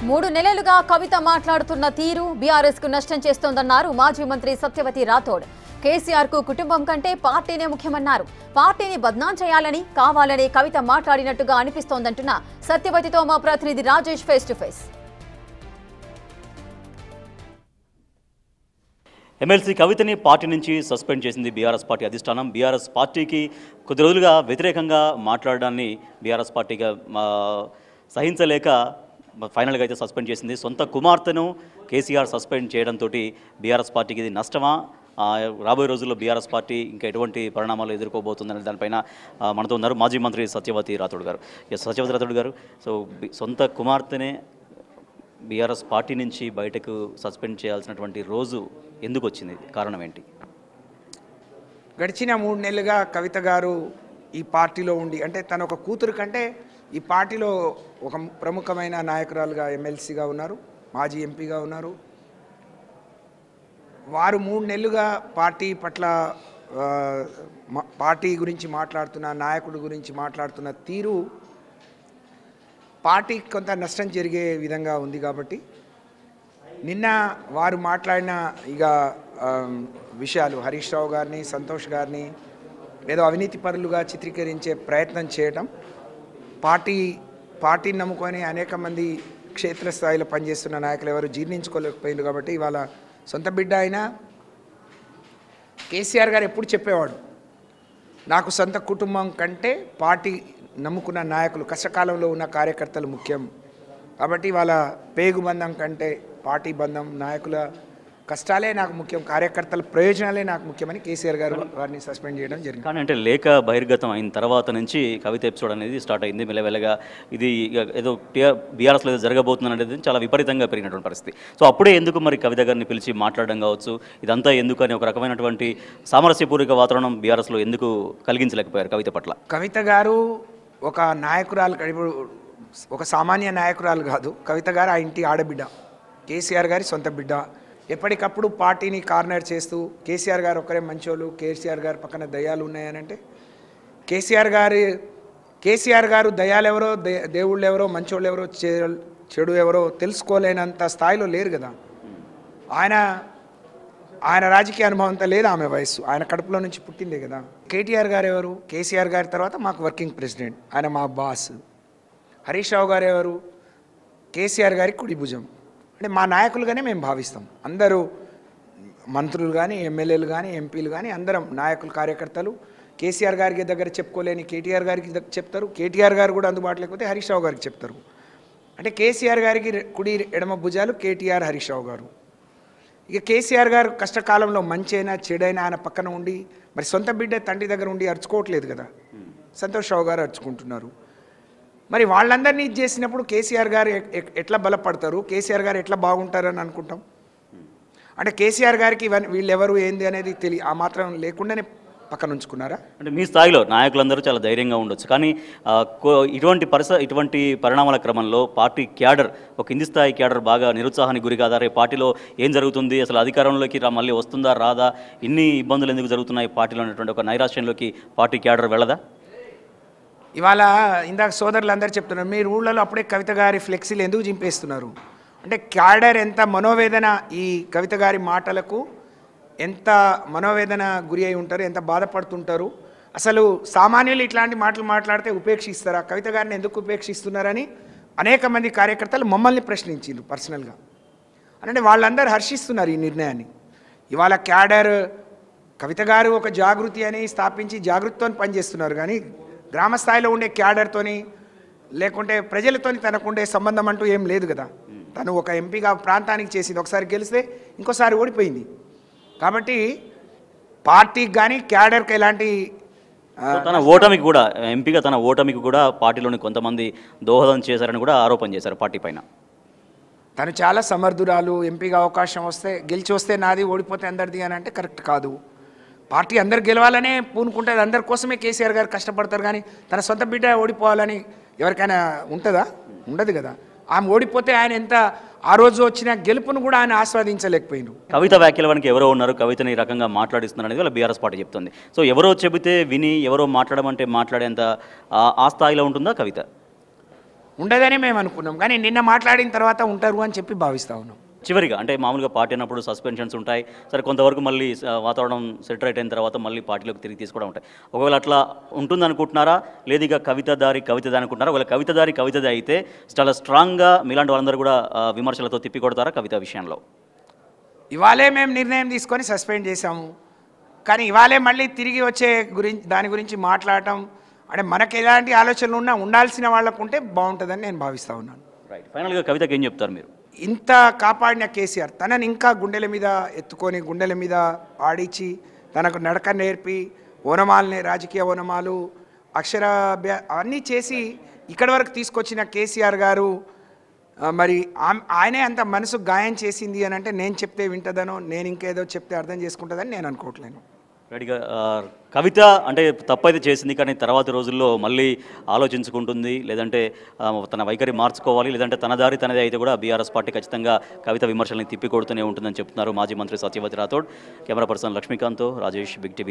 3 నెలలుగా కవిత మాట్లాడుతున్న తీరు బీఆర్ఎస్ కు నష్టం చేస్తోందన్నారు మాజీ మంత్రి సత్యవతి రాథోడ్. కేసీఆర్ కు కుటుంబం కంటే పార్టీనే ముఖ్యమన్నారు. పార్టీని బద్నాం చేయాలని కావాలని కవిత మాట్లాడినట్టుగా అనిపిస్తోందంటున్న సత్యవతితో మా ప్రతినిధి Rajesh face to face. MLC కవితని పార్టీ నుంచి సస్పెండ్ చేసింది బీఆర్ఎస్ పార్టీ అధిష్టానం. బీఆర్ఎస్ పార్టీకి కొద్ది రోజులుగా వ్యతిరేకంగా మాట్లాడడాన్ని బీఆర్ఎస్ పార్టీగా సహించలేక ఫైనల్గా అయితే సస్పెండ్ చేసింది. సొంత కుమార్తెను కేసీఆర్ సస్పెండ్ చేయడంతో బీఆర్ఎస్ పార్టీకి ఇది నష్టమా, రాబోయే రోజుల్లో బీఆర్ఎస్ పార్టీ ఇంకా ఎటువంటి పరిణామాలు ఎదుర్కోబోతుందనే దానిపైన మనతో ఉన్నారు మాజీ మంత్రి సత్యవతి రాథోడ్ గారు. సత్యవతి రాథోడ్ గారు, సో సొంత కుమార్తెనే బీఆర్ఎస్ పార్టీ నుంచి బయటకు సస్పెండ్ చేయాల్సినటువంటి రోజు ఎందుకు వచ్చింది, కారణం ఏంటి? గడిచిన 3 నెలలుగా కవిత గారు ఈ పార్టీలో ఉండి, అంటే తన ఒక కూతురు కంటే ఈ పార్టీలో ఒక ప్రముఖమైన నాయకురాలుగా ఎమ్మెల్సీగా ఉన్నారు, మాజీ ఎంపీగా ఉన్నారు. వారు 3 నెలలుగా పార్టీ పట్ల పార్టీ గురించి మాట్లాడుతున్న, నాయకుడి గురించి మాట్లాడుతున్న తీరు పార్టీకి కొంత నష్టం జరిగే విధంగా ఉంది. కాబట్టి నిన్న వారు మాట్లాడిన విషయాలు హరీష్ రావు గారిని, సంతోష్ గారిని ఏదో అవినీతి పరులుగా చిత్రీకరించే ప్రయత్నం చేయటం, పార్టీని నమ్ముకొని అనేక మంది క్షేత్రస్థాయిలో పనిచేస్తున్న నాయకులు ఎవరు జీర్ణించుకోలేకపోయింది. కాబట్టి ఇవాళ సొంత బిడ్డ అయినా కేసీఆర్ గారు ఎప్పుడు చెప్పేవాడు, నాకు సొంత కుటుంబం కంటే పార్టీ నమ్ముకున్న నాయకులు, కష్టకాలంలో ఉన్న కార్యకర్తలు ముఖ్యం. కాబట్టి వాళ్ళ పేగు బంధం కంటే పార్టీ బంధం, నాయకుల కష్టాలే నాకు ముఖ్యం, కార్యకర్తల ప్రయోజనాలే నాకు ముఖ్యమని కేసీఆర్ గారు వారిని సస్పెండ్ చేయడం జరిగింది. కానీ అంటే లేఖ బహిర్గతం అయిన తర్వాత నుంచి కవిత ఎపిసోడ్ అనేది స్టార్ట్ అయింది. మెల్లమెల్లగా ఇది ఏదో బీఆర్ఎస్లో ఏదో జరగబోతుంది అనేది చాలా విపరీతంగా పెరిగినటువంటి పరిస్థితి. సో అప్పుడే ఎందుకు మరి కవిత గారిని పిలిచి మాట్లాడడం కావచ్చు, ఇదంతా ఎందుకు అని ఒక రకమైనటువంటి సామరస్యపూర్వక వాతావరణం బీఆర్ఎస్లో ఎందుకు కలిగించలేకపోయారు కవిత పట్ల? కవిత గారు ఒక నాయకురాలు, ఇప్పుడు ఒక సామాన్య నాయకురాలు కాదు. కవిత గారు ఆ ఇంటి ఆడబిడ్డ, కేసీఆర్ గారి సొంత బిడ్డ. ఎప్పటికప్పుడు పార్టీని కార్నర్ చేస్తూ కేసీఆర్ గారు ఒకరే మంచోళ్ళు, కేసీఆర్ గారు పక్కన దయ్యాలు ఉన్నాయనంటే కేసీఆర్ గారు దయ్యాలు ఎవరో, దేవుళ్ళు ఎవరో, మంచోళ్ళు ఎవరో, చెడు ఎవరో తెలుసుకోలేనంత స్థాయిలో లేరు కదా. ఆయన రాజకీయ అనుభవం అంతా లేదు, ఆమె వయస్సు, ఆయన కడుపులో నుంచి పుట్టిందే కదా. కేటీఆర్ గారు ఎవరు? కేసీఆర్ గారి తర్వాత మాకు వర్కింగ్ ప్రెసిడెంట్, ఆయన మా బాస్. హరీష్ రావు గారు ఎవరు? కేసీఆర్ గారికి కుడి భుజం. అంటే మా నాయకులుగానే మేము భావిస్తాం. అందరూ మంత్రులు కానీ, ఎమ్మెల్యేలు కానీ, ఎంపీలు కానీ అందరం నాయకులు, కార్యకర్తలు. కేసీఆర్ గారికి దగ్గర చెప్పుకోలేని కేటీఆర్ గారికి చెప్తారు, కేటీఆర్ గారు కూడా అందుబాటులో లేకపోతే హరీష్ రావు గారికి చెప్తారు. అంటే కేసీఆర్ గారికి కుడి ఎడమ భుజాలు కేటీఆర్, హరీష్ రావు గారు. ఇక కేసీఆర్ గారు కష్టకాలంలో మంచైనా చెడైనా ఆయన పక్కన ఉండి, మరి సొంత బిడ్డ తండ్రి దగ్గర ఉండి అరుచుకోవట్లేదు కదా. సంతోష్ రావు గారు అరుచుకుంటున్నారు. మరి వాళ్ళందరినీ ఇది చేసినప్పుడు కేసీఆర్ గారు ఎట్లా బలపడతారు, కేసీఆర్ గారు ఎట్లా బాగుంటారని అనుకుంటాం. అంటే కేసీఆర్ గారికి వీళ్ళెవరు ఏంది అనేది ఆ మాత్రం లేకుండానే పక్కన ఉంచుకున్నారా? అంటే మీ స్థాయిలో నాయకులందరూ చాలా ధైర్యంగా ఉండొచ్చు, కానీ ఇటువంటి పరిణామాల క్రమంలో పార్టీ క్యాడర్, ఒక కింది స్థాయి క్యాడర్ బాగా నిరుత్సాహానికి గురి కాదా? రేపు పార్టీలో ఏం జరుగుతుంది, అసలు అధికారంలోకి మళ్ళీ వస్తుందా రాదా, ఇన్ని ఇబ్బందులు ఎందుకు జరుగుతున్నాయి పార్టీలో అనేటువంటి ఒక నైరాశ్యంలోకి పార్టీ క్యాడర్ వెళ్ళదా? ఇవాళ ఇందాక సోదరులు అందరూ చెప్తున్నారు, మీరు ఊళ్ళలో అప్పుడే కవిత గారి ఫ్లెక్సీలు ఎందుకు చింపేస్తున్నారు అంటే, క్యాడర్ ఎంత మనోవేదన, ఈ కవిత గారి మాటలకు ఎంత మనోవేదన గురి అయి ఉంటారు, ఎంత బాధపడుతుంటారు. అసలు సామాన్యులు ఇట్లాంటి మాటలు మాట్లాడితే ఉపేక్షిస్తారా? కవిత గారిని ఎందుకు ఉపేక్షిస్తున్నారని అనేక మంది కార్యకర్తలు మమ్మల్ని ప్రశ్నించారు పర్సనల్గా. అంటే వాళ్ళందరూ హర్షిస్తున్నారు ఈ నిర్ణయాన్ని. ఇవాళ క్యాడర్ కవిత గారు ఒక జాగృతి అని స్థాపించి జాగృతితో పనిచేస్తున్నారు, కానీ గ్రామ స్థాయిలో ఉండే క్యాడర్తోని లేకుంటే ప్రజలతోని తనకుండే సంబంధం అంటూ ఏం లేదు కదా. తను ఒక ఎంపీగా ప్రాంతానికి చేసింది, ఒకసారి గెలిస్తే ఇంకోసారి ఓడిపోయింది. కాబట్టి పార్టీకి కానీ క్యాడర్కి ఎలాంటి తన ఓటమికి కూడా, ఎంపీగా తన ఓటమికి కూడా పార్టీలోని కొంతమంది దోహదం చేశారని కూడా ఆరోపణ చేశారు పార్టీ పైన. తను చాలా సమర్థురాలు, ఎంపీగా అవకాశం వస్తే గెలిచి వస్తే నాది, ఓడిపోతే అందరిది అని అంటే కరెక్ట్ కాదు. పార్టీ అందరు గెలవాలనే పూనుకుంటుంది, అందరి కోసమే కేసీఆర్ గారు కష్టపడతారు. కానీ తన సొంత బిడ్డ ఓడిపోవాలని ఎవరికైనా ఉంటుందా? ఉండదు కదా. ఆమె ఓడిపోతే ఆయన ఎంత ఆ రోజు వచ్చిన గెలుపును కూడా ఆయన ఆస్వాదించలేకపోయినారు. కవిత వ్యాఖ్యలవనికి ఎవరో ఉన్నారు, కవితని ఈ రకంగా మాట్లాడిస్తున్నారు అనేది వాళ్ళ బీఆర్ఎస్ పార్టీ చెప్తుంది. సో ఎవరో చెబితే విని ఎవరో మాట్లాడమంటే మాట్లాడేంత ఆ స్థాయిలో ఉంటుందా కవిత? ఉండదని మేము అనుకున్నాం, కానీ నిన్న మాట్లాడిన తర్వాత ఉంటారు అని చెప్పి భావిస్తా ఉన్నాం. చివరిగా అంటే మామూలుగా పార్టీ అన్నప్పుడు సస్పెన్షన్స్ ఉంటాయి, సరే కొంతవరకు మళ్ళీ వాతావరణం సెటరేట్ అయిన తర్వాత మళ్ళీ పార్టీలోకి తిరిగి తీసుకోవడం ఉంటాయి. ఒకవేళ అట్లా ఉంటుందనుకుంటున్నారా, లేదు ఇక కవితదారి అనుకుంటున్నారా? ఒకవేళ కవితది అయితే చాలా స్ట్రాంగ్గా మీలాంటి వాళ్ళందరూ కూడా విమర్శలతో తిప్పికొడతారా కవిత విషయంలో? ఇవాళే మేము నిర్ణయం తీసుకొని సస్పెండ్ చేశాము, కానీ ఇవాళే మళ్ళీ తిరిగి వచ్చే దాని గురించి మాట్లాడటం అంటే మనకు ఎలాంటి ఆలోచనలు ఉన్నా ఉండాల్సిన వాళ్ళకు ఉంటే బాగుంటుందని నేను భావిస్తూ ఉన్నాను. రైట్, ఫైనల్గా కవితకి ఏం చెప్తారు మీరు? ఇంత కాపాడిన కేసీఆర్ తనని ఇంకా గుండెల మీద ఎత్తుకొని గుండెల మీద ఆడించి తనకు నడక నేర్పి ఓనమాలని రాజకీయ ఓనమాలు అవన్నీ చేసి ఇక్కడి వరకు తీసుకొచ్చిన కేసీఆర్ గారు మరి ఆయనే అంత మనసు గాయం చేసింది అని అంటే నేను చెప్తే వింటదనో నేను ఇంకేదో చెప్తే అర్థం చేసుకుంటుందని నేను అనుకోవట్లేను. రెడీగా కవిత అంటే తప్పైతే చేసింది, కానీ తర్వాత రోజుల్లో మళ్ళీ ఆలోచించుకుంటుంది, లేదంటే తన వైఖరి మార్చుకోవాలి, లేదంటే తన దారి తనదే అయితే కూడా బీఆర్ఎస్ పార్టీ ఖచ్చితంగా కవిత విమర్శల్ని తిప్పికొడుతూనే ఉంటుందని చెప్తున్నారు మాజీ మంత్రి సత్యవతి రాథోడ్. కెమెరా పర్సన్ లక్ష్మీకాంత్తో రాజేష్, బిగ్ టీవీ.